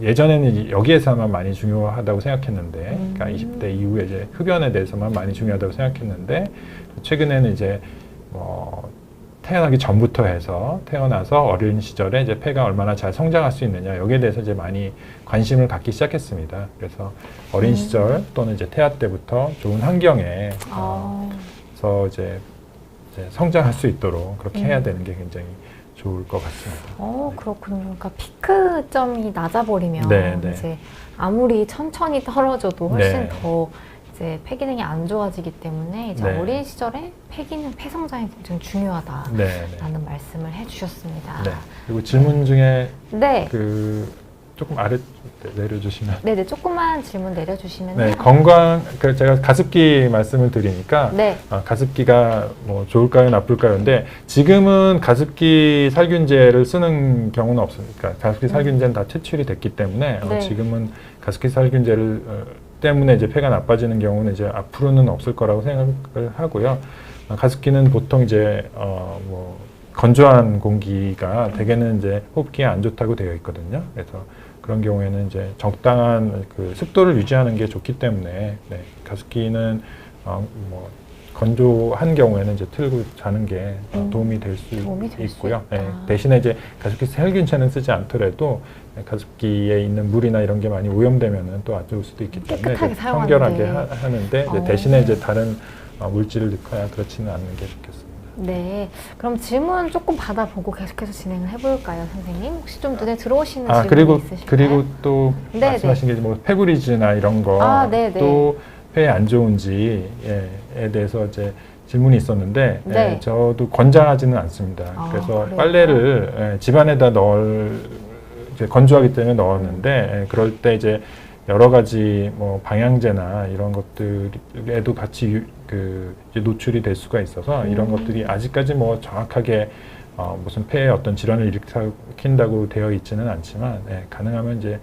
예전에는 여기에서만 많이 중요하다고 생각했는데, 그러니까 20대 이후에 이제 흡연에 대해서만 많이 중요하다고 생각했는데, 최근에는 이제 태어나기 전부터 해서 태어나서 어린 시절에 이제 폐가 얼마나 잘 성장할 수 있느냐 여기에 대해서 이제 많이 관심을 갖기 시작했습니다. 그래서 어린 시절 또는 이제 태아 때부터 좋은 환경에 서 이제 성장할 수 있도록 그렇게 해야 되는 게 굉장히 좋을 것 같습니다. 그렇군요. 그러니까 피크점이 낮아버리면 네, 네. 이제 아무리 천천히 떨어져도 훨씬 네. 더 이제 폐 기능이 안 좋아지기 때문에 이제 네. 어린 시절에 폐 기능, 폐 성장이 굉장히 중요하다라는 네, 네. 말씀을 해주셨습니다. 네. 그리고 질문 중에 네. 조금 아래 내려주시면. 네네, 조금만 질문 내려주시면. 네, 건강, 제가 가습기 말씀을 드리니까, 네. 가습기가 뭐 좋을까요, 나쁠까요? 근데 지금은 가습기 살균제를 쓰는 경우는 없으니까, 가습기 살균제는 다 퇴출이 됐기 때문에, 네. 지금은 가습기 살균제를 때문에 이제 폐가 나빠지는 경우는 이제 앞으로는 없을 거라고 생각을 하고요. 가습기는 보통 이제, 건조한 공기가 대개는 이제 호흡기에 안 좋다고 되어 있거든요. 그래서 그런 경우에는 이제 적당한 그 습도를 유지하는 게 좋기 때문에 가습기는 건조한 경우에는 이제 틀고 자는 게 도움이 될 수 있고요. 대신에 이제 가습기 살균제는 쓰지 않더라도 가습기에 있는 물이나 이런 게 많이 오염되면은 또 안 좋을 수도 있기 때문에 청결하게 하는데 이제 대신에 이제 다른 물질을 넣거나 그렇지는 않는 게 좋겠습니다. 네, 그럼 질문 조금 받아보고 계속해서 진행을 해볼까요, 선생님? 혹시 좀 눈에 들어오시는 질문이 있으실까요? 그리고 또 네, 말씀하신 게 뭐 페브리즈나 이런 거 또 폐에 안 좋은지에 대해서 이제 질문이 있었는데 네. 저도 권장하지는 않습니다. 그래서 그래요? 빨래를 집안에다 이제 건조하기 때문에 넣었는데 그럴 때 이제 여러 가지 뭐 방향제나 이런 것들에도 같이 이제 노출이 될 수가 있어서 이런 것들이 아직까지 뭐 정확하게 무슨 폐에 어떤 질환을 일으킨다고 되어 있지는 않지만 가능하면 이제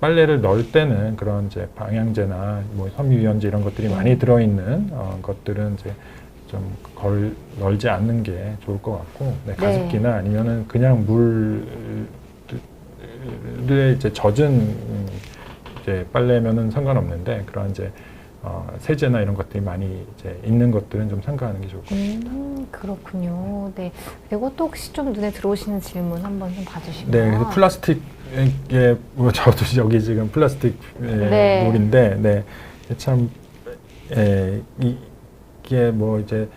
빨래를 넣을 때는 그런 이제 방향제나 뭐 섬유유연제 이런 것들이 많이 들어있는 것들은 이제 좀 널지 않는 게 좋을 것 같고 가습기나 아니면은 그냥 물에 이제 젖은 이제 빨래면은 상관없는데 그런 이제 세제나 이런 것들이 많이 이제 있는 것들은 좀 삼가하는 게 좋을 것 같습니다. 그렇군요. 네. 그리고 또 혹시 좀 눈에 들어오시는 질문 한번 좀 봐주시면. 네, 그래서 플라스틱에 저도 여기 지금 플라스틱 물인데, 참 이게 뭐 이제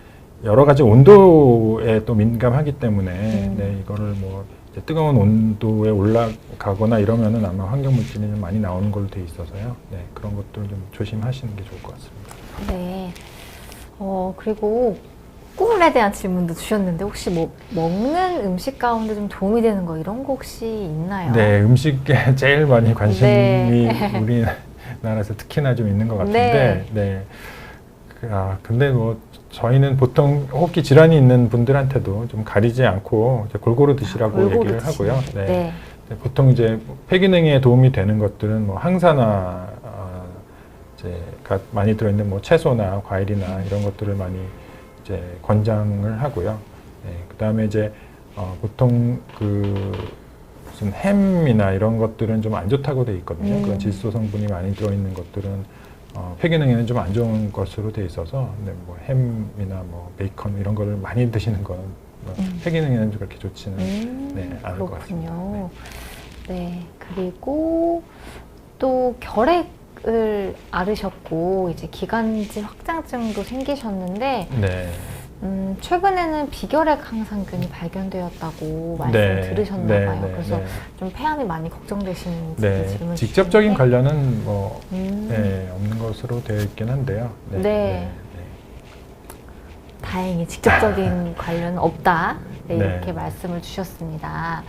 여러 가지 온도에 또 민감하기 때문에 이거를 뭐 이제 뜨거운 온도에 올라가거나 이러면은 아마 환경 물질이 좀 많이 나오는 걸로 돼 있어서요. 그런 것들 좀 조심하시는 게 좋을 것 같습니다. 네. 그리고 꿀에 대한 질문도 주셨는데 혹시 뭐 먹는 음식 가운데 좀 도움이 되는 거 이런 거 혹시 있나요? 네, 음식에 제일 많이 관심이 우리나라에서 특히나 좀 있는 것 같은데, 근데 뭐 저희는 보통 호흡기 질환이 있는 분들한테도 좀 가리지 않고 이제 골고루 드시라고 얘기를 하고요. 보통 이제 폐 기능에 도움이 되는 것들은 뭐 항산화 가 많이 들어있는 뭐 채소나 과일이나 이런 것들을 많이 이제 권장을 하고요. 그다음에 이제 보통 무슨 햄이나 이런 것들은 좀 안 좋다고 돼 있거든요. 그런 질소 성분이 많이 들어있는 것들은 폐 기능에는 좀 안 좋은 것으로 돼 있어서 뭐 햄이나 뭐 베이컨 이런 거를 많이 드시는 건 폐 기능에는 그렇게 좋지는 않을 것 같습니다. 네, 그리고 또 결핵을 앓으셨고 이제 기관지 확장증도 생기셨는데 최근에는 비결핵 항상균이 발견되었다고 말씀 들으셨나 봐요. 그래서 좀 폐암이 많이 걱정되시는지 질문 직접적인 관련은 뭐 없는 것으로 되어 있긴 한데요. 다행히 직접적인 관련은 없다. 이렇게 말씀을 주셨습니다.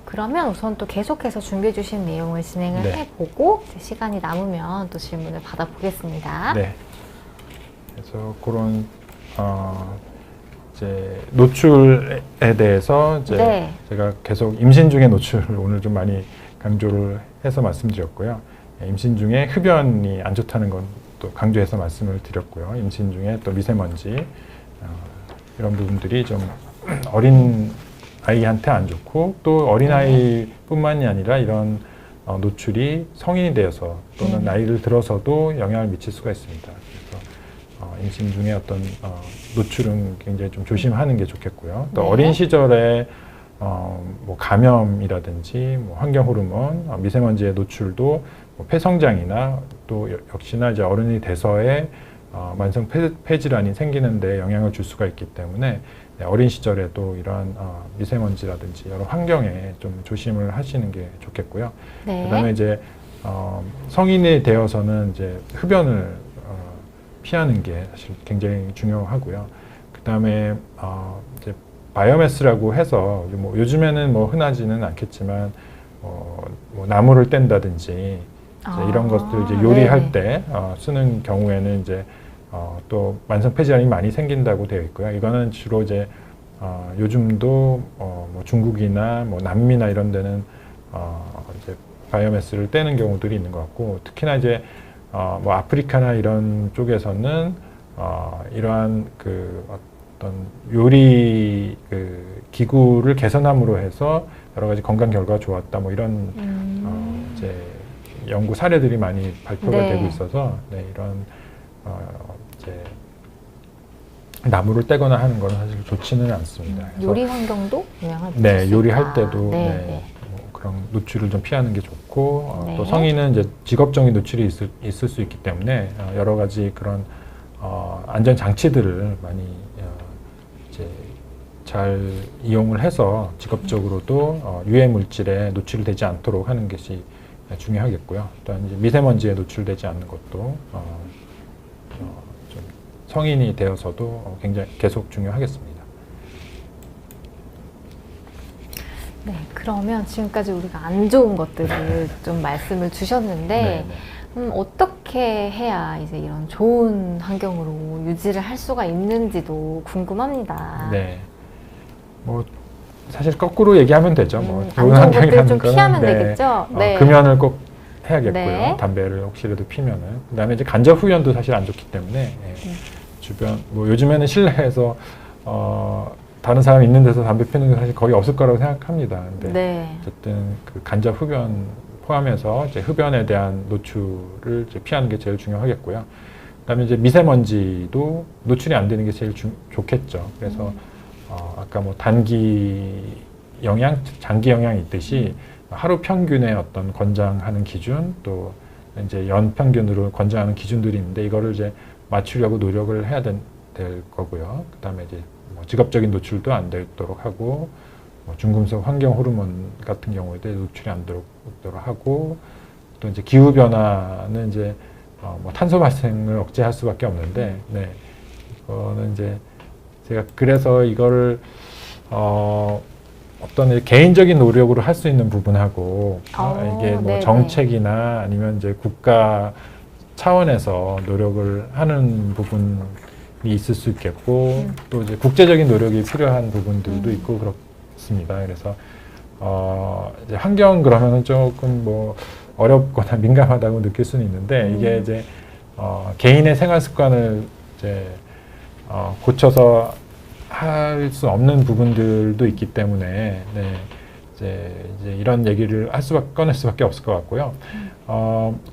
그러면 우선 또 계속해서 준비해 주신 내용을 진행을 해보고 시간이 남으면 또 질문을 받아보겠습니다. 그래서 그런 이제 노출에 대해서 이제 제가 계속 임신 중의 노출을 오늘 좀 많이 강조를 해서 말씀드렸고요. 임신 중에 흡연이 안 좋다는 건 또 강조해서 말씀을 드렸고요. 임신 중에 또 미세먼지 이런 부분들이 좀 어린 아이한테 안 좋고 또 어린 아이뿐만이 아니라 이런 노출이 성인이 되어서 또는 나이를 들어서도 영향을 미칠 수가 있습니다. 그래서 임신 중에 어떤 노출은 굉장히 좀 조심하는 게 좋겠고요. 또 네. 어린 시절에 뭐 감염이라든지 뭐 환경 호르몬, 미세먼지의 노출도 뭐 폐성장이나 또 역시나 이제 어른이 돼서의 만성 폐질환이 생기는데 영향을 줄 수가 있기 때문에 어린 시절에도 이러한 미세먼지라든지 여러 환경에 좀 조심을 하시는 게 좋겠고요. 네. 그다음에 이제 성인이 되어서는 이제 흡연을 피하는 게 사실 굉장히 중요하고요. 그다음에 이제 바이오매스라고 해서 뭐 요즘에는 뭐 흔하지는 않겠지만 뭐 나무를 뗀다든지 이제 이런 것들 이제 요리할 때 쓰는 경우에는 이제 또 만성 폐질환이 많이 생긴다고 되어 있고요. 이거는 주로 이제 요즘도 뭐 중국이나 뭐 남미나 이런 데는 이제 바이오매스를 떼는 경우들이 있는 것 같고, 특히나 이제 뭐 아프리카나 이런 쪽에서는 이러한 그 어떤 요리 그 기구를 개선함으로 해서 여러 가지 건강 결과가 좋았다, 뭐 이런 이제 연구 사례들이 많이 발표가 네. 되고 있어서 이런 이제 나무를 떼거나 하는 건 사실 좋지는 않습니다. 그래서 요리 환경도 영향을 미칠 네, 수 요리할 있다. 때도 네. 뭐 그런 노출을 좀 피하는 게 좋고, 네. 또 성인은 이제 직업적인 노출이 있을 수 있기 때문에 여러 가지 그런 안전 장치들을 많이 이제 잘 이용을 해서 직업적으로도 유해 물질에 노출되지 않도록 하는 것이 중요하겠고요. 또한 이제 미세먼지에 노출되지 않는 것도 좀 성인이 되어서도 굉장히 계속 중요하겠습니다. 네, 그러면 지금까지 우리가 안 좋은 것들을 좀 말씀을 주셨는데, 어떻게 해야 이제 이런 좋은 환경으로 유지를 할 수가 있는지도 궁금합니다. 네. 뭐 사실 거꾸로 얘기하면 되죠. 뭐 안 좋은 좋은 것들 환경이라는 좀 거는 피하면 되겠죠? 네. 금연을 꼭 해야겠고요. 네. 담배를 혹시라도 피면은. 그다음에 이제 간접 흡연도 사실 안 좋기 때문에 주변 뭐 요즘에는 실내에서 다른 사람 있는 데서 담배 피는 게 사실 거의 없을 거라고 생각합니다. 근데 네. 어쨌든 그 간접 흡연 포함해서 이제 흡연에 대한 노출을 이제 피하는 게 제일 중요하겠고요. 그다음에 이제 미세먼지도 노출이 안 되는 게 제일 좋겠죠. 그래서 아까 뭐 단기 영향, 장기 영향이 있듯이 하루 평균의 어떤 권장하는 기준, 또 이제 연 평균으로 권장하는 기준들이 있는데 이거를 이제 맞추려고 노력을 해야 될 거고요. 그다음에 이제 뭐 직업적인 노출도 안 되도록 하고, 뭐 중금속 환경 호르몬 같은 경우에도 노출이 안 되도록 하고, 또 이제 기후 변화는 이제 뭐 탄소 발생을 억제할 수밖에 없는데, 네, 이거는 이제 제가 그래서 이거를 어떤 개인적인 노력으로 할 수 있는 부분하고 이게 뭐 네네. 정책이나 아니면 이제 국가 차원에서 노력을 하는 부분이 있을 수 있겠고, 또 이제 국제적인 노력이 필요한 부분들도 있고 그렇습니다. 그래서 이제 환경 그러면은 조금 뭐 어렵거나 민감하다고 느낄 수는 있는데 이게 이제 개인의 생활 습관을 이제 고쳐서 할 수 없는 부분들도 있기 때문에 이제 이런 얘기를 꺼낼 수밖에 없을 것 같고요.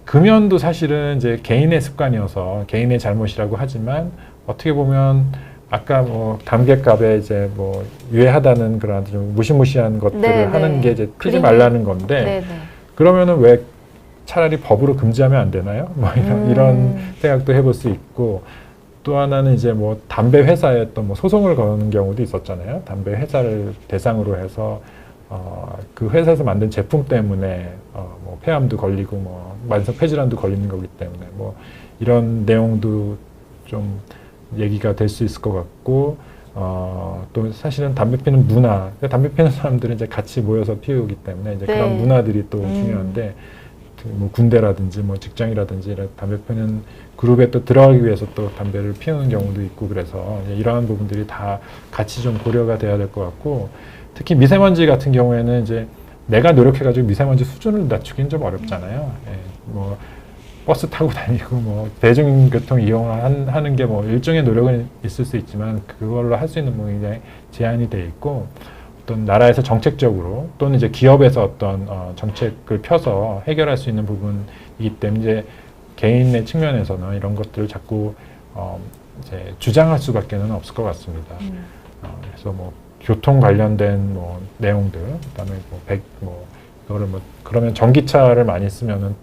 금연도 사실은 이제 개인의 습관이어서 개인의 잘못이라고 하지만 어떻게 보면 아까 뭐 담배값에 이제 뭐 유해하다는 그런 좀 무시무시한 것들을 네네. 하는 게 이제 피지 말라는 건데, 네네. 그러면은 왜 차라리 법으로 금지하면 안 되나요? 뭐 이런 생각도 해볼 수 있고, 또 하나는 이제 뭐 담배 회사에 또 뭐 소송을 거는 경우도 있었잖아요. 담배 회사를 대상으로 해서 그 회사에서 만든 제품 때문에 뭐 폐암도 걸리고 뭐 만성 폐질환도 걸리는 거기 때문에 뭐 이런 내용도 좀 얘기가 될 수 있을 것 같고, 또 사실은 담배 피는 문화, 담배 피는 사람들은 이제 같이 모여서 피우기 때문에 이제 네. 그런 문화들이 또 중요한데, 뭐 군대라든지 뭐 직장이라든지 이런 담배 피는 그룹에 또 들어가기 위해서 또 담배를 피우는 경우도 있고, 그래서 이러한 부분들이 다 같이 좀 고려가 돼야 될 것 같고, 특히 미세먼지 같은 경우에는 이제 내가 노력해가지고 미세먼지 수준을 낮추기는 좀 어렵잖아요. 예. 뭐 버스 타고 다니고 뭐 대중교통 이용하는 게 뭐 일종의 노력은 있을 수 있지만 그걸로 할 수 있는 부분이 굉장히 제한이 돼 있고 어떤 나라에서 정책적으로 또는 이제 기업에서 어떤 정책을 펴서 해결할 수 있는 부분이기 때문에 이제 개인의 측면에서는 이런 것들을 자꾸 이제 주장할 수밖에는 없을 것 같습니다. 그래서 뭐 교통 관련된 뭐 내용들, 그다음에 그거를 그러면 전기차를 많이 쓰면은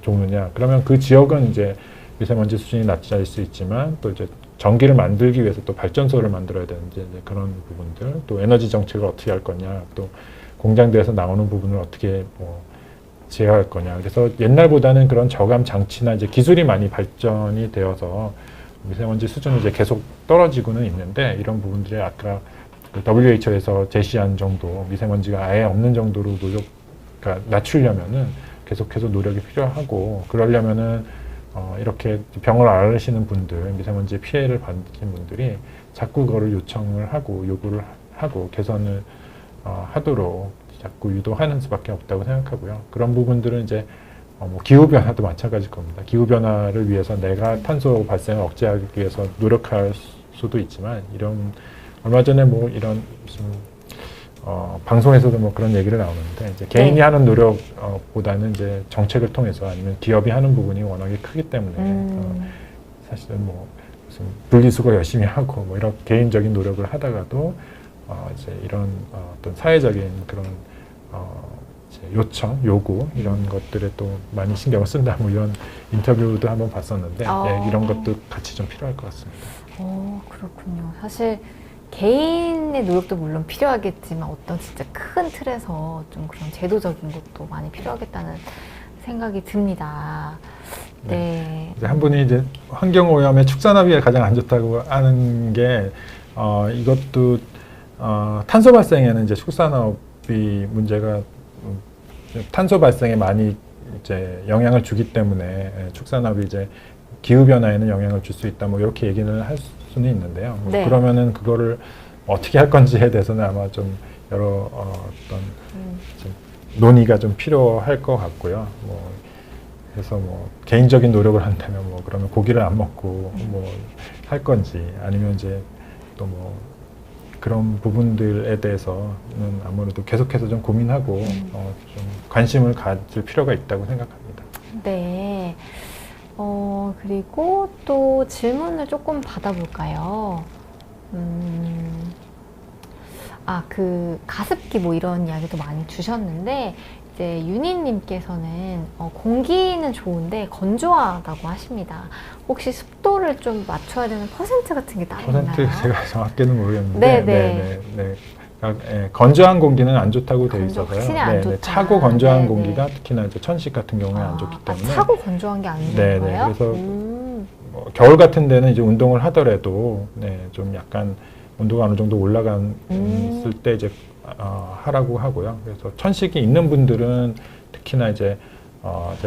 좋느냐? 그러면 그 지역은 이제 미세먼지 수준이 낮아질 수 있지만 또 이제 전기를 만들기 위해서 또 발전소를 만들어야 되는지 이제 그런 부분들, 또 에너지 정책을 어떻게 할 거냐, 또 공장들에서 나오는 부분을 어떻게 뭐 제어할 거냐. 그래서 옛날보다는 그런 저감 장치나 이제 기술이 많이 발전이 되어서 미세먼지 수준이 이제 계속 떨어지고는 있는데 이런 부분들이 아까 그 WHO에서 제시한 정도 미세먼지가 아예 없는 정도로 그러니까 낮추려면은 계속해서 노력이 필요하고 그러려면은 이렇게 병을 앓으시는 분들, 미세먼지 피해를 받으신 분들이 자꾸 그거를 요청을 하고 요구를 하고 개선을 하도록 자꾸 유도하는 수밖에 없다고 생각하고요. 그런 부분들은 이제 뭐 기후변화도 마찬가지일 겁니다. 기후변화를 위해서 내가 탄소 발생을 억제하기 위해서 노력할 수도 있지만 얼마 전에 뭐 이런 무슨 방송에서도 뭐 그런 얘기를 나오는데 이제 개인이 네. 하는 하는 노력보다는 이제 정책을 통해서 아니면 기업이 하는 부분이 워낙에 크기 때문에 사실은 뭐 무슨 분리수거 열심히 하고 뭐 이런 개인적인 노력을 하다가도 이제 이런 어떤 사회적인 그런 이제 요청, 요구 이런 것들에 또 많이 신경을 쓴다 뭐 이런 인터뷰도 한번 봤었는데 네, 이런 것도 같이 좀 필요할 것 같습니다. 그렇군요. 사실 개인의 노력도 물론 필요하겠지만 어떤 진짜 큰 틀에서 좀 그런 제도적인 것도 많이 필요하겠다는 생각이 듭니다. 네. 이제 한 분이 이제 환경오염에 축산업이 가장 안 좋다고 하는 게 이것도 탄소 발생에는 이제 축산업이 문제가 탄소 발생에 많이 이제 영향을 주기 때문에 축산업이 이제 기후 변화에는 영향을 줄 수 있다 뭐 이렇게 얘기는 할 수는 있는데요. 네. 그러면은 그거를 어떻게 할 건지에 대해서는 아마 좀 여러 어떤 좀 논의가 좀 필요할 것 같고요. 뭐 그래서 뭐 개인적인 노력을 한다면 뭐 그러면 고기를 안 먹고 뭐 할 건지 아니면 이제 또 뭐 그런 부분들에 대해서는 아무래도 계속해서 좀 고민하고 좀 관심을 가질 필요가 있다고 생각합니다. 네. 그리고 또 질문을 조금 받아볼까요? 그 가습기 뭐 이런 이야기도 많이 주셨는데 이제 윤희님께서는 공기는 좋은데 건조하다고 하십니다. 혹시 습도를 좀 맞춰야 되는 퍼센트 같은 게 따로 있나요? 퍼센트 제가 정확히는 모르겠는데 네. 건조한 공기는 안 좋다고 되어 확실히 있어서요. 안 좋다. 차고 건조한 네, 공기가 특히나 이제 천식 같은 경우에 안 좋기 때문에 차고 건조한 게 안 좋은 네, 거예요? 그래서 뭐 겨울 같은 데는 이제 운동을 하더라도 좀 약간 온도가 어느 정도 올라갔을 때 이제 하라고 하고요. 그래서 천식이 있는 분들은 특히나 이제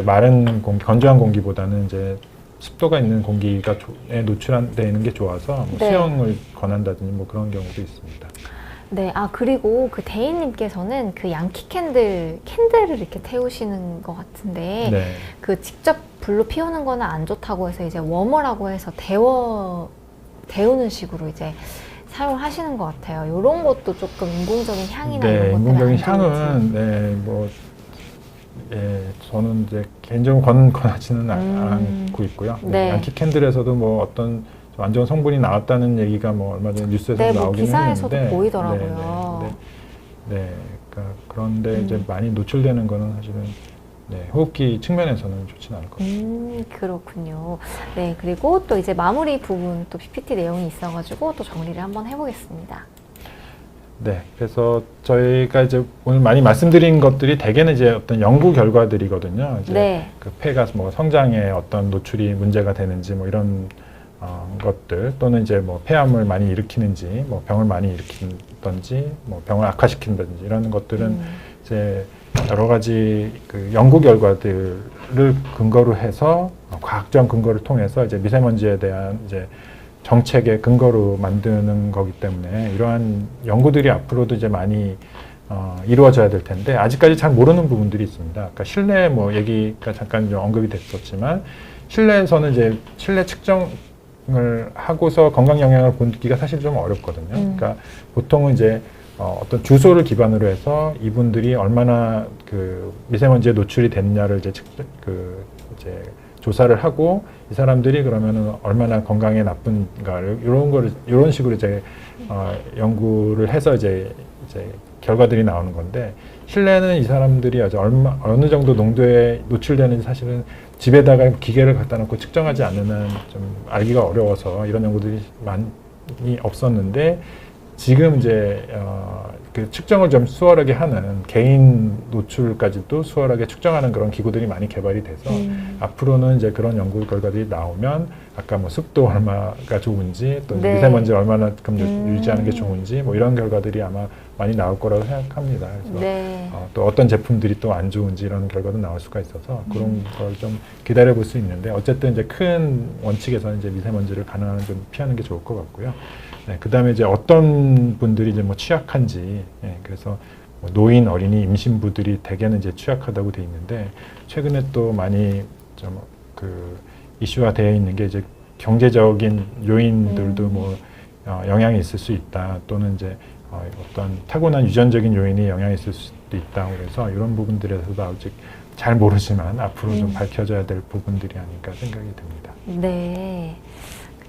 마른 공기, 건조한 공기보다는 이제 습도가 있는 공기가 노출되는 게 좋아서 뭐 네. 수영을 권한다든지 뭐 그런 경우도 있습니다. 네, 그리고 그 대인님께서는 그 양키 캔들을 이렇게 태우시는 것 같은데, 네. 그 직접 불로 피우는 거는 안 좋다고 해서 이제 워머라고 해서 데우는 식으로 이제 사용하시는 것 같아요. 이런 것도 조금 인공적인 향이나 이런 것들은 인공적인 안 좋은지. 향은 저는 이제 개인적으로 권하지는 않고 있고요. 네. 양키 캔들에서도 뭐 어떤 안 좋은 성분이 나왔다는 얘기가 뭐 얼마 전에 뉴스에서 네, 뭐 나오긴 기사에서도 했는데 보이더라고요. 그런데 이제 많이 노출되는 거는 사실은 호흡기 측면에서는 좋지는 않을 것 같습니다. 그렇군요. 네, 그리고 또 이제 마무리 부분 또 PPT 내용이 있어가지고 또 정리를 한번 해보겠습니다. 네, 그래서 저희가 이제 오늘 많이 말씀드린 것들이 대개는 이제 어떤 연구 결과들이거든요. 이제 네. 그 폐가 뭐 성장에 어떤 노출이 문제가 되는지 뭐 이런 것들 또는 이제 뭐 폐암을 많이 일으키는지 뭐 병을 많이 일으키든지 뭐 병을 악화시킨다든지 이런 것들은 이제 여러 가지 그 연구 결과들을 근거로 해서 과학적 근거를 통해서 이제 미세먼지에 대한 이제 정책의 근거로 만드는 거기 때문에 이러한 연구들이 앞으로도 이제 많이 이루어져야 될 텐데 아직까지 잘 모르는 부분들이 있습니다. 아까 실내 뭐 얘기가 잠깐 좀 언급이 됐었지만 실내에서는 이제 실내 측정을 하고서 건강 영향을 보기가 사실 좀 어렵거든요. 그러니까 보통은 이제 어떤 주소를 기반으로 해서 이분들이 얼마나 그 미세먼지에 노출이 됐냐를 이제 이제 조사를 하고 이 사람들이 그러면은 얼마나 건강에 나쁜가를 이런 식으로 이제 연구를 해서 이제 결과들이 나오는 건데 실내는 이 사람들이 아주 어느 정도 농도에 노출되는지 사실은 집에다가 기계를 갖다 놓고 측정하지 않으면 좀 알기가 어려워서 이런 연구들이 많이 없었는데 지금 이제 그 측정을 좀 수월하게 하는 개인 노출까지도 수월하게 측정하는 그런 기구들이 많이 개발이 돼서 앞으로는 이제 그런 연구 결과들이 나오면 아까 뭐 습도 얼마가 좋은지 또 네. 미세먼지 얼마나 유지하는 게 좋은지 뭐 이런 결과들이 아마 많이 나올 거라고 생각합니다. 그래서 네. 또 어떤 제품들이 또 안 좋은지 이런 결과도 나올 수가 있어서 그런 걸 좀 기다려 볼 수 있는데 어쨌든 이제 큰 원칙에서는 이제 미세먼지를 가능한 좀 피하는 게 좋을 것 같고요. 네, 그다음에 이제 어떤 분들이 이제 뭐 취약한지, 그래서 뭐 노인, 어린이, 임신부들이 대개는 이제 취약하다고 돼 있는데 최근에 또 많이 좀 그 이슈화 되어 있는 게 이제 경제적인 요인들도 뭐 영향이 있을 수 있다 또는 이제 어떤 타고난 유전적인 요인이 영향이 있을 수도 있다. 그래서 이런 부분들에서도 아직 잘 모르지만 앞으로 좀 밝혀져야 될 부분들이 아닐까 생각이 듭니다. 네.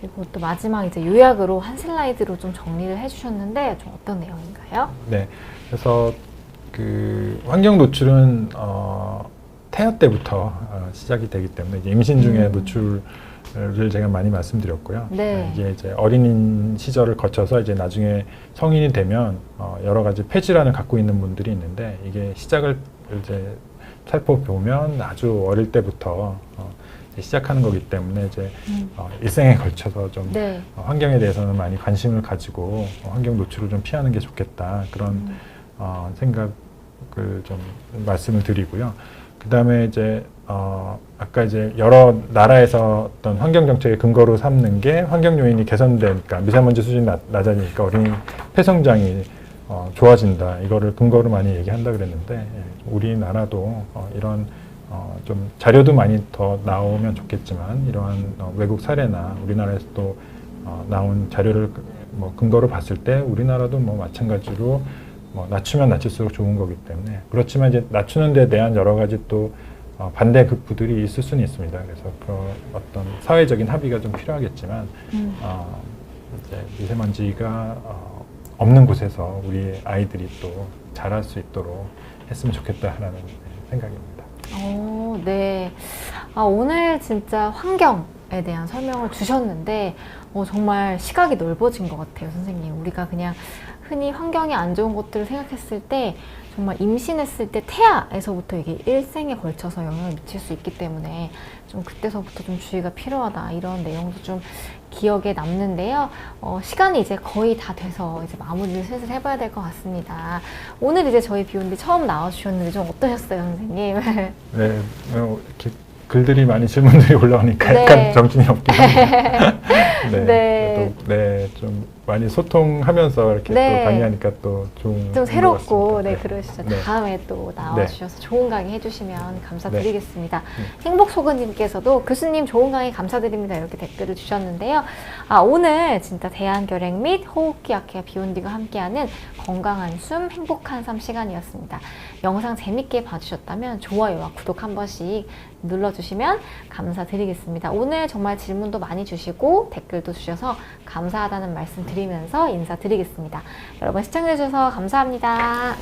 그리고 또 마지막 이제 요약으로 한 슬라이드로 좀 정리를 해주셨는데 좀 어떤 내용인가요? 네. 그래서 그 환경 노출은 태아 때부터 시작이 되기 때문에 이제 임신 중에 노출을 제가 많이 말씀드렸고요. 네. 이게 이제 어린 시절을 거쳐서 이제 나중에 성인이 되면 여러 가지 폐질환을 갖고 있는 분들이 있는데 이게 시작을 이제 살펴보면 아주 어릴 때부터 시작하는 거기 때문에 이제 일생에 걸쳐서 좀 네. 환경에 대해서는 많이 관심을 가지고 환경 노출을 좀 피하는 게 좋겠다 그런 생각을 좀 말씀을 드리고요. 그 다음에 이제 아까 이제 여러 나라에서 어떤 환경 정책의 근거로 삼는 게 환경 요인이 개선되니까 미세먼지 수준이 낮아지니까 어린이 폐성장이 좋아진다 이거를 근거로 많이 얘기한다 그랬는데 우리나라도 이런 좀 자료도 많이 더 나오면 좋겠지만 이러한 외국 사례나 우리나라에서 또 나온 자료를 뭐 근거로 봤을 때 우리나라도 뭐 마찬가지로 뭐 낮추면 낮출수록 좋은 거기 때문에 그렇지만 이제 낮추는 데 대한 여러 가지 또 반대 극부들이 있을 수는 있습니다. 그래서 그 어떤 사회적인 합의가 좀 필요하겠지만 이제 미세먼지가 없는 곳에서 우리 아이들이 또 자랄 수 있도록 했으면 좋겠다라는 생각입니다. 네. 오늘 진짜 환경에 대한 설명을 주셨는데 정말 시각이 넓어진 것 같아요, 선생님. 우리가 그냥 흔히 환경이 안 좋은 것들을 생각했을 때 정말 임신했을 때 태아에서부터 이게 일생에 걸쳐서 영향을 미칠 수 있기 때문에 좀 그때서부터 좀 주의가 필요하다 이런 내용도 좀 기억에 남는데요. 시간이 이제 거의 다 돼서 이제 마무리를 슬슬 해봐야 될 것 같습니다. 오늘 이제 저희 비욘디 처음 나와주셨는데 좀 어떠셨어요, 선생님? 네, 이렇게 글들이 많이 질문들이 올라오니까 네. 약간 정신이 없긴 합니다. 네, 네. 또, 네, 좀 많이 소통하면서 이렇게 네. 또 강의하니까 또 좋은 좀 새롭고, 것 네, 같습니다. 그러시죠. 네. 다음에 또 나와주셔서 좋은 강의 해주시면 감사드리겠습니다. 네. 행복소근님께서도 교수님 좋은 강의 감사드립니다. 이렇게 댓글을 주셨는데요. 오늘 진짜 대한결핵 및 호흡기 약회 비욘디가 함께하는 건강한 숨, 행복한 삶 시간이었습니다. 영상 재밌게 봐주셨다면 좋아요와 구독 한 번씩 눌러주시면 감사드리겠습니다. 오늘 정말 질문도 많이 주시고 댓글도 주셔서 감사하다는 말씀 드리면서 인사드리겠습니다. 여러분 시청해주셔서 감사합니다.